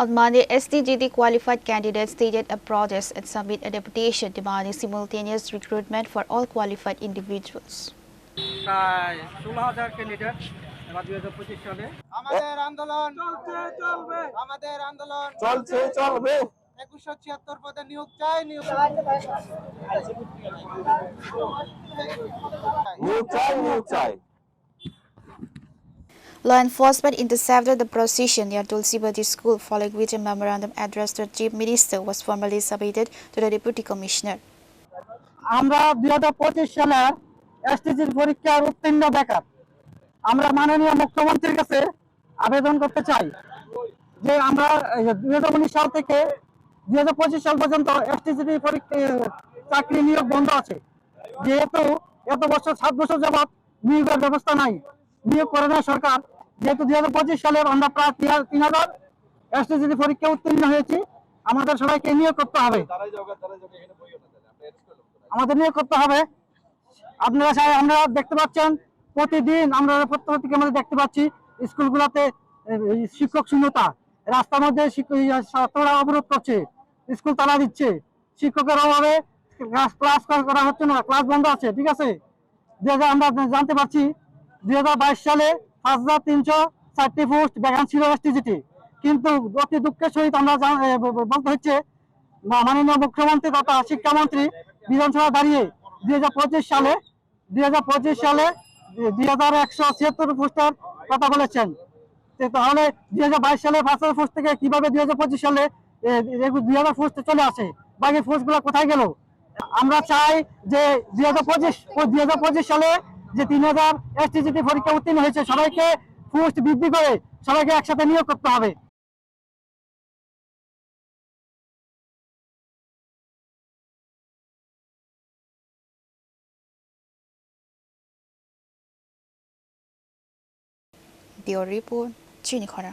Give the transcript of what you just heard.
On Monday, STGT qualified candidates stated a protest and submit a deputation demanding simultaneous recruitment for all qualified individuals. প্রায় 16,000 candidate এবার 2025 সালে আমাদের আন্দোলন চলবে আমাদের আন্দোলন চলবে 2176 পদে নিয়োগ চাই নিয়োগ চাই Law enforcement intercepted the procession near Tulsibadi School, following which a memorandum addressed to the Chief Minister was formally submitted to the Deputy Commissioner. আমরা 2025 সালের এসটিজির পরীক্ষার উত্তীর্ণ বেকার আমরা মাননীয় মুখ্যমন্ত্রীর কাছে আবেদন করতে চাই যে আমরা 2019 সাল থেকে 2025 সাল পর্যন্ত এসটিজিটি চাকরি নিয়োগ বন্ধ আছে। যেহেতু এত বছর 7 বছর যাবত নিয়োগের ব্যবস্থা নাই, নিয়োগ করে না সরকার, যেহেতু 2025 সালে আমরা প্রায় 3000 এসটিজিটি পরীক্ষা উত্তীর্ণ হয়েছি, আমাদের সবাইকে নিয়োগ করতে হবে। আমাদের নিয়োগ করতে হবে। আপনারা দেখতে পাচ্ছেন প্রতিদিন আমরা প্রত্যেককে আমরা দেখতে পাচ্ছি স্কুলগুলোতে শিক্ষক শূন্যতা, রাস্তার মধ্যে ছাত্ররা অবরোধ করছে, স্কুল তালা দিচ্ছে, শিক্ষকের অভাবে ক্লাস করা হচ্ছে না, ক্লাস বন্ধ আছে। ঠিক আছে, আমরা জানতে পারছি 2022 সালে 5304টি পোস্ট ভ্যাকান্সি ছিল এসটিজিটি, কিন্তু অতি দুঃখের সহিত আমরা বলতে হচ্ছে মাননীয় মুখ্যমন্ত্রী তথা শিক্ষামন্ত্রী বিধানসভা দাঁড়িয়ে 2025 সালে 2176 পোস্টের কথা বলেছেন। তাহলে 2022 সালে 500 পোস্ট থেকে কিভাবে 2025 সালে 2000 পোস্টে চলে আসে? বাকি পোস্টগুলো কোথায় গেল? আমরা চাই যে 2025 সালে যে 3000 এসটিজিটি পরীক্ষা উত্তীর্ণ হয়েছে সবাইকে পোস্ট বৃদ্ধি করে সবাইকে একসাথে নিয়োগ করতে হবে। Bureau Report, Chini Khora.